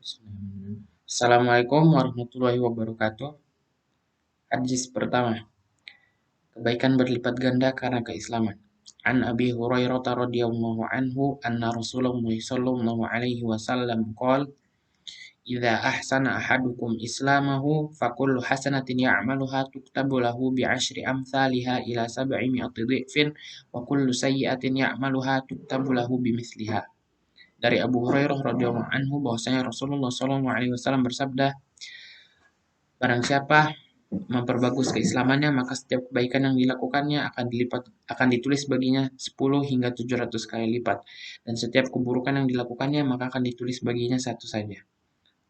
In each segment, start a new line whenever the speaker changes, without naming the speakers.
Bismillahirrahmanirrahim. Assalamualaikum warahmatullahi wabarakatuh. Hadis pertama, kebaikan berlipat ganda karena keislaman. An Abi Hurairah radhiyallahu anhu anna Rasulullah sallallahu alaihi wasallam qala idza ahsana ahadukum islamahu fakullu hasanatin ya'maluha tuktabu lahu bi'ashri amsalha ila sab'i mi'ati dhifin wa kullu sayyi'atin ya'maluha tuktabu lahu bimithliha. Dari Abu Hurairah radhiyallahu anhu bahwasanya Rasulullah sallallahu alaihi wasallam bersabda, barang siapa memperbagus keislamannya, maka setiap kebaikan yang dilakukannya akan ditulis baginya 10 hingga 700 kali lipat. Dan setiap keburukan yang dilakukannya, maka akan ditulis baginya satu saja.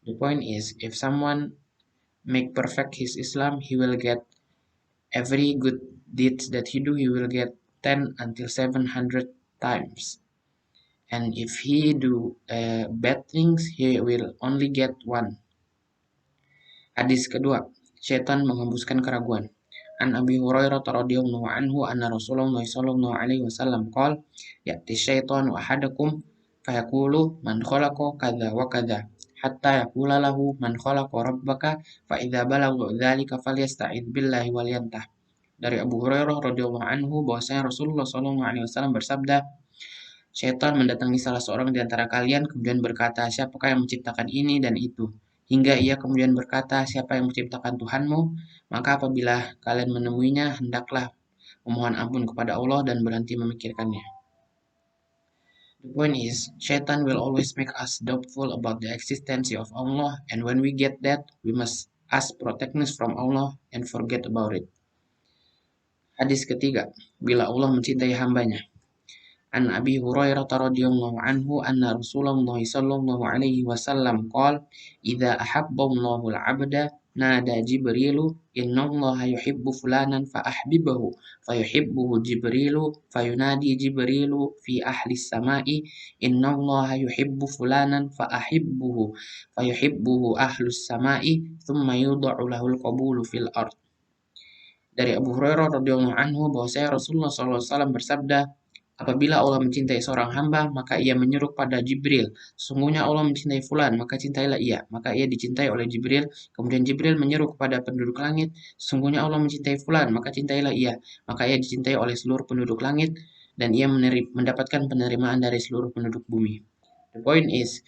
The point is, if someone make perfect his Islam, he will get every good deeds that he do, he will get 10 until 700 times. And if he do bad things, he will only get one. Hadis kedua, Syaitan menghembuskan keraguan. An Abi Hurairah radhiyallahu anhu anna Rasulullah sallallahu alaihi wasallam qala ya'ti syaitanu ahadakum fayaqulu man khalaqa kadza wa kadza hatta yaqula lahu man khalaqa rabbaka fa idza balagha dzalika falyasta'id billahi wal yantah. Dari Abu Hurairah radhiyallahu anhu bahwasanya Rasulullah sallallahu alaihi wasallam bersabda, Syaitan mendatangi salah seorang di antara kalian kemudian berkata, siapakah yang menciptakan ini dan itu? Hingga ia kemudian berkata, siapa yang menciptakan Tuhanmu? Maka apabila kalian menemuinya, hendaklah memohon ampun kepada Allah dan berhenti memikirkannya. The point is, Syaitan will always make us doubtful about the existence of Allah, and when we get that, we must ask protectness from Allah and forget about it. Hadis ketiga, bila Allah mencintai hambanya. An Abi Hurairah radhiyallahu anhu anna Rasulullah sallallahu alaihi wasallam qala idza ahabballahu al-'abda nada Jibrilu innallaha yuhibbu fulanan fa ahbibahu fayuhibbuhu Jibrilu fayunadi Jibrilu fi ahli samai innallaha yuhibbu fulanan fa ahibbuhu fayuhibbuhu ahlus samai thumma yud'u lahul qabulu fil ard. Dari Abu Hurairah radhiyallahu anhu bahwasanya Rasulullah sallallahu alaihi wasallam bersabda, apabila Allah mencintai seorang hamba, maka ia menyeru pada Jibril. Sesungguhnya Allah mencintai fulan, maka cintailah ia. Maka ia dicintai oleh Jibril. Kemudian Jibril menyeru kepada penduduk langit. Sesungguhnya Allah mencintai fulan, maka cintailah ia. Maka ia dicintai oleh seluruh penduduk langit. Dan ia mendapatkan penerimaan dari seluruh penduduk bumi. The point is,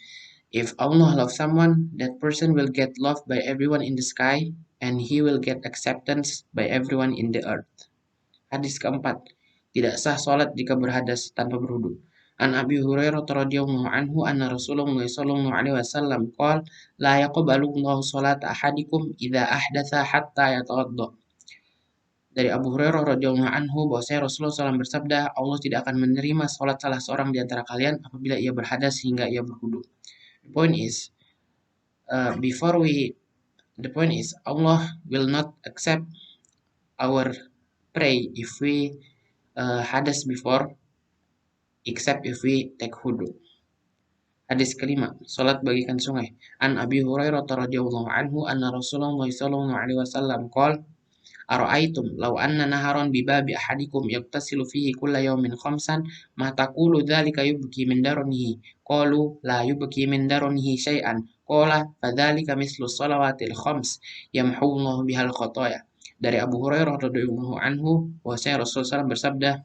if Allah loves someone, that person will get loved by everyone in the sky. And he will get acceptance by everyone in the earth. Hadis keempat, tidak sah salat jika berhadas tanpa berwudu. An Abi Hurairah radhiyallahu anhu anna Rasulullah sallallahu alaihi wasallam qala la yaqbalu Allahu salata ahadikum idza ahdatsa hatta yatawadda. Dari Abu Hurairah radhiyallahu anhu bahwasanya Rasulullah SAW bersabda, Allah tidak akan menerima salat salah seorang di antara kalian apabila ia berhadas hingga ia berwudu. The point is, Allah will not accept our pray if we hadas before, except if we take wudu. Hadis kelima, salat bagikan sungai. An Abi Hurairah radhiyallahu anhu anna Rasulullah sallallahu alaihi wasallam qala ara'aitum law anna naharan bi babi ahadikum yaghtasilu fihi kulla yawmin khamsan ma taqulu dzalika yubki min daranihi qalu la yubki min daranihi syai'an qala fadzalika mislu shalawatil khams yamhullahu bihal khataya. Dari Abu Hurairah radhiyallahu anhu bahwasanya Rasulullah SAW bersabda,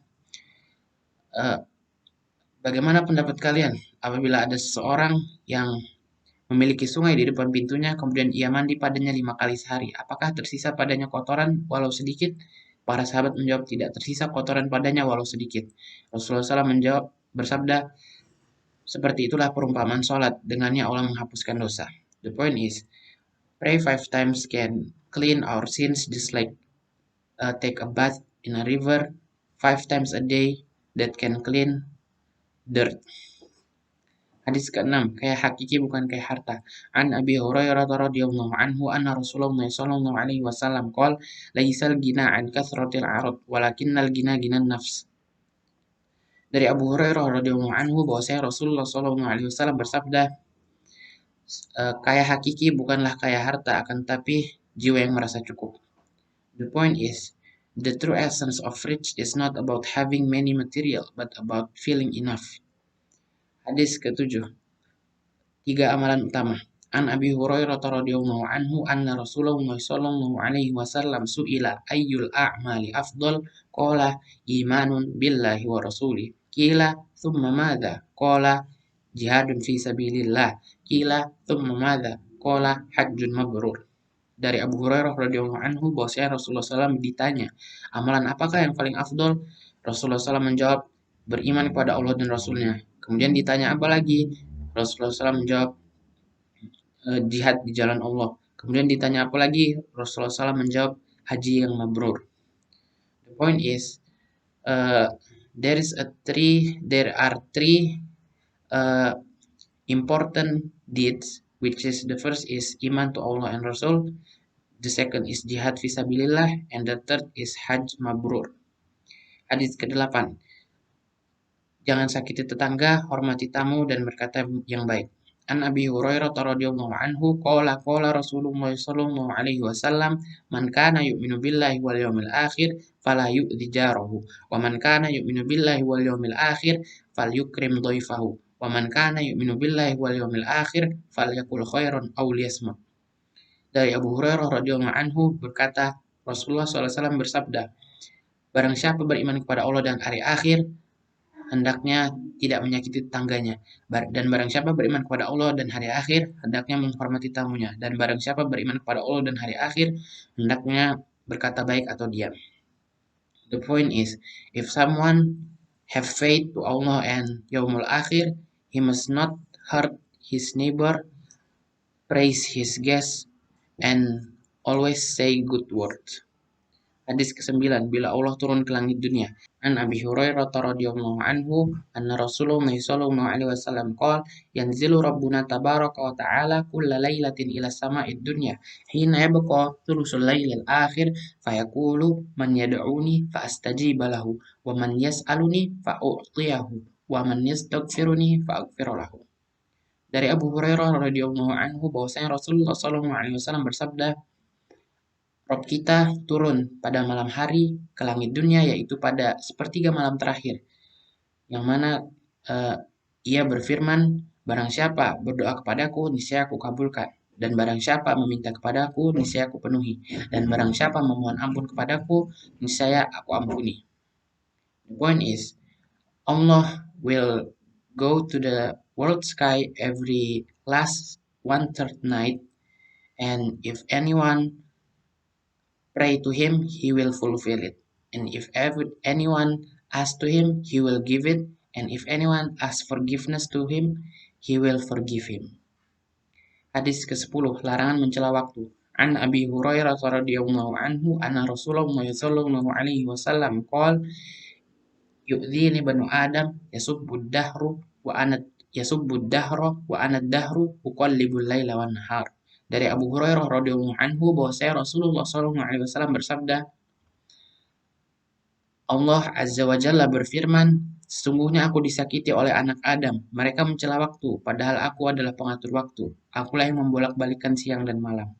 bagaimana pendapat kalian apabila ada seseorang yang memiliki sungai di depan pintunya, kemudian ia mandi padanya 5 kali sehari. Apakah tersisa padanya kotoran walau sedikit? Para sahabat menjawab, tidak tersisa kotoran padanya walau sedikit. Rasulullah SAW menjawab, bersabda, seperti itulah perumpamaan sholat, dengannya Allah menghapuskan dosa. The point is, pray 5 times can clean our sins just like take a bath in a river 5 times a day that can clean dirt. Hadis ke-6, kaya hakiki bukan kaya harta. An Abi Hurairah radhiyallahu anhu anna Rasulullah sallallahu alaihi wasallam qala laisal ghina an kathratil arad walakinnal ghina ghinan nafs. Dari Abu Hurairah radhiyallahu anhu bahwasanya Rasulullah sallallahu alaihi wasallam bersabda, kaya hakiki bukanlah kaya harta akan tapi jiwa yang merasa cukup. The point is, the true essence of rich is not about having many material but about feeling enough. Hadis ke-7, 3 amalan utama. An Abi Hurairah radhiyallahu anhu anna Rasulullah sallallahu alaihi wasallam su'ila ayyul a'mali afdal qala imanun billahi wa rasuli qila thumma madza qala jihadun fi sabilillah qila thumma madza qala hajjun mabrur. Dari Abu Hurairah radhiyallahu anhu bahwasanya Rasulullah SAW ditanya, amalan apakah yang paling afdol? Rasulullah SAW menjawab, beriman kepada Allah dan Rasulnya. Kemudian ditanya apa lagi? Rasulullah SAW menjawab, jihad di jalan Allah. Kemudian ditanya apa lagi? Rasulullah SAW menjawab, haji yang mabrur. The point is, uh, there are three important deeds, which is the first is iman to Allah and Rasul, the second is jihad fisabilillah, and the third is hajj mabrur. Hadis ke-8. Jangan sakiti tetangga, hormati tamu, dan berkata yang baik. An Abi Hurairah radhiyallahu anhu qala Rasulullah sallallahu alaihi wasallam man kana yu'minu billahi wal yawmil akhir fala yu'dhi jarahu wa man kana yu'minu billahi wal yawmil akhir falyukrim dhaifahu wa man kana yu'minu billahi wal yawmil akhir falyakul khairan aw liyasmut. Dari Abu Hurairah radhiyallahu anhu berkata, Rasulullah SAW bersabda, barang siapa beriman kepada Allah dan hari akhir, hendaknya tidak menyakiti tetangganya. Dan barang siapa beriman kepada Allah dan hari akhir, hendaknya menghormati tamunya. Dan barang siapa beriman kepada Allah dan hari akhir, hendaknya berkata baik atau diam. The point is, if someone have faith to Allah and Yaumul Akhir, he must not hurt his neighbor, praise his guests, and always say good words. Hadis ke-9, bila Allah turun ke langit dunia. An Abi Hurairah radhiyallahu anhu anna Rasulullah sallallahu alaihi wasallam qala yanzilu rabbuna tabaraka wa ta'ala kulla lailatin ila sama'id dunya hina yabqa thulusul lailil akhir fayaqulu man yad'uni fa astajiba lahu wa man yas'aluni fa u'tiyahu wa man yastaghfiruni fa aghfir lahu. Dari Abu Hurairah radhiyallahu anhu bahwasanya Rasulullah sallallahu alaihi wasallam bersabda, Rob kita turun pada malam hari ke langit dunia, yaitu pada sepertiga malam terakhir, yang mana ia berfirman, barang siapa berdoa kepadaku, niscaya aku kabulkan. Dan barang siapa meminta kepadaku, niscaya aku penuhi. Dan barang siapa memohon ampun kepadaku, niscaya aku ampuni. The point is, Allah will go to the world sky every last 1/3 night, and if anyone pray to him, he will fulfill it. And if anyone asks to him, he will give it. And if anyone asks forgiveness to him, he will forgive him. Hadis ke-10, larangan mencela waktu. An Abi Hurairah radhiyallahu anhu anna Rasulullah sallallahu alaihi wasallam qala yu'dhini banu Adam yasubbud dahru wa ana yasubbud dahra wa ana ad-dahru uqallibul laila wan nahar. Dari Abu Hurairah radhiyallahu anhu bahwasanya Rasulullah sallallahu alaihi wasallam bersabda, Allah Azza wa Jalla berfirman, sesungguhnya aku disakiti oleh anak Adam. Mereka mencela waktu, padahal aku adalah pengatur waktu. Akulah yang membolak-balikan siang dan malam.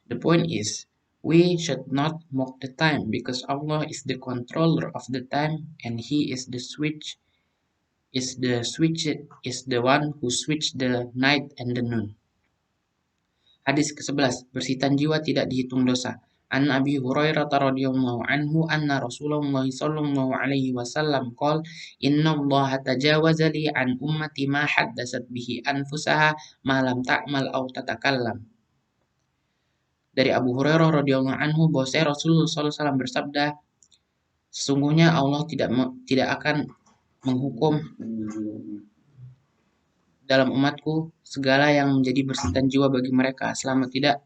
The point is, we should not mock the time, because Allah is the controller of the time, and He is the one who switched the night and the noon. Hadis ke-11, bersitan jiwa tidak dihitung dosa. An Abi Hurairah radhiyallahu anhu anna Rasulullah sallallahu alaihi wasallam qala innallaha tajawaza li an ummati ma haddatsat bihi anfusaha ma lam ta'mal aw tatakallam. Dari Abu Hurairah radhiyallahu anhu bahwasanya Rasulullah sallallahu alaihi wasallam bersabda, sesungguhnya Allah tidak akan menghukum dalam umatku segala yang menjadi bersitan jiwa bagi mereka selama tidak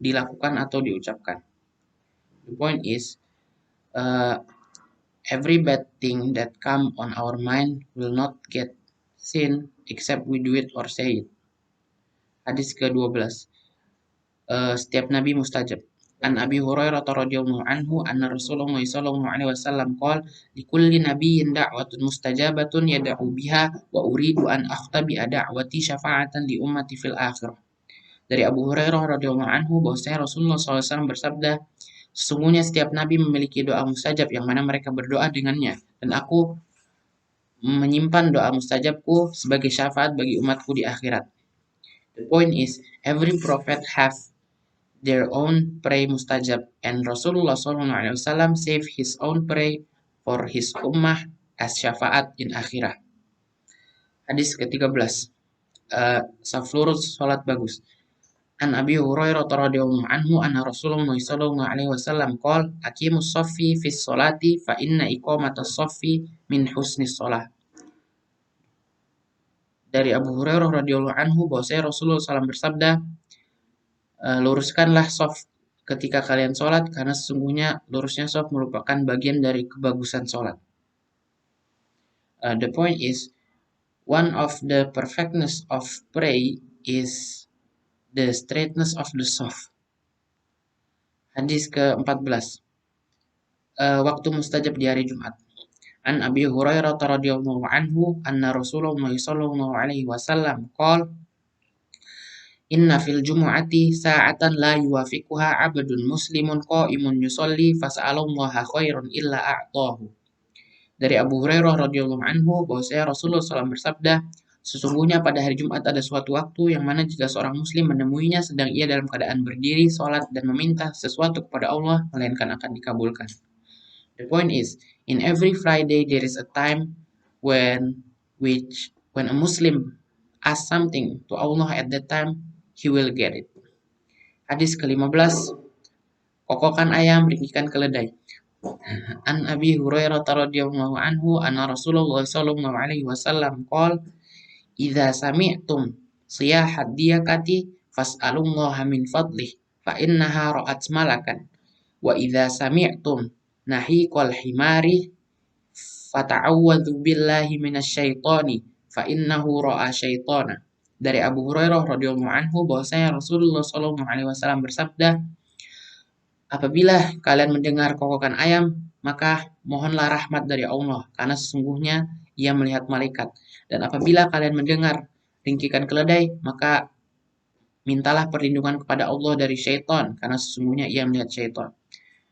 dilakukan atau diucapkan. The point is, every bad thing that come on our mind will not get seen except we do it or say it. Hadis ke-12. Setiap nabi mustajab. An Abi Hurairah radhiyallahu anhu anna Rasulullah sallallahu alaihi wasallam qala likulli nabiyyin da'watun mustajabatun yad'u biha wa uridu an akhtabi da'wati syafa'atan li ummati fil akhirah. Dari Abu Hurairah radhiyallahu anhu bahwasanya Rasulullah SAW bersabda, sesungguhnya setiap nabi memiliki doa mustajab yang mana mereka berdoa dengannya, dan aku menyimpan doa mustajabku sebagai syafaat bagi umatku di akhirat. The point is, every prophet have their own prayer mustajab, and Rasulullah SAW saved his own prayer for his ummah as syafaat in akhirah. Hadis ke-13. Saf lurus, salat bagus. An Abi Hurairah radhiyallahu anhu anna Rasulullah sallallahu alaihi wasallam qala aqimus shaffi fis sholati fa inna iqamatas shaffi min husnis shalah. Dari Abu Hurairah radhiyallahu anhu bahwasanya Rasulullah SAW bersabda, luruskanlah shaf ketika kalian sholat karena sesungguhnya lurusnya shaf merupakan bagian dari kebagusan sholat. The point is, one of the perfectness of prayer is the straightness of the shaf. Hadis ke-14. Waktu mustajab di hari Jumat. An Abi Hurairah radhiyallahu anhu anna Rasulullah sallallahu alaihi wasallam qala inna fil jumu'ati sa'atan la yuwafiquha 'abdun muslimun qa'imun yusolli fas'alallaha khairan illa a'tahu. Dari Abu Hurairah radhiyallahu anhu bahwasanya Rasulullah SAW bersabda, sesungguhnya pada hari Jumat ada suatu waktu yang mana jika seorang muslim menemuinya sedang ia dalam keadaan berdiri, sholat, dan meminta sesuatu kepada Allah, melainkan akan dikabulkan. The point is, in every Friday there is a time when a Muslim asks something to Allah at that time, he will get it. Hadis ke-15. Kokokan ayam, ringkikan keledai. An Abi Hurairah radhiyallahu anhu anna Rasulullah sallallahu alaihi wasallam qala idza sami'tum siyahat diyakati fas'alullaha min fadlih fa innaha ra'at malakan wa idza sami'tum nahiqal himari fata'awwadzu billahi minasyaitani fa innahu ra'a syaitana. Dari Abu Hurairah radhiyallahu anhu bahwasanya Rasulullah sallallahu alaihi wasallam bersabda, apabila kalian mendengar kokokan ayam, maka mohonlah rahmat dari Allah, karena sesungguhnya ia melihat malaikat. Dan apabila kalian mendengar ringkikan keledai, maka mintalah perlindungan kepada Allah dari syaitan, karena sesungguhnya ia melihat syaitan.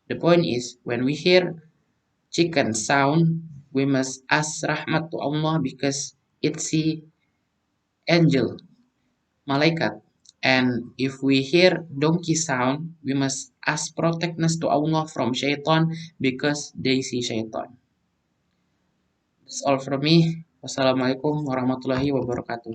The point is, when we hear chicken sound, we must ask rahmat to Allah because it's the angel, malaikat. And if we hear donkey sound, we must ask protectness to Allah from shaitan because they see shaitan. That's all from me. Wassalamualaikum warahmatullahi wabarakatuh.